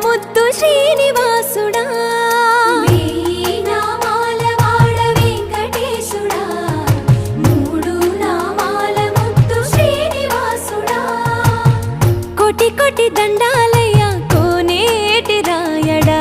ముద్దు శ్రీనివాసుడా వెయ్యి నామాల వాడ వెంకటేశుడా మూడు నామాల ముద్దు శ్రీనివాసుడా కోటి కోటి దండాలయ్యా కోనేటి రాయడా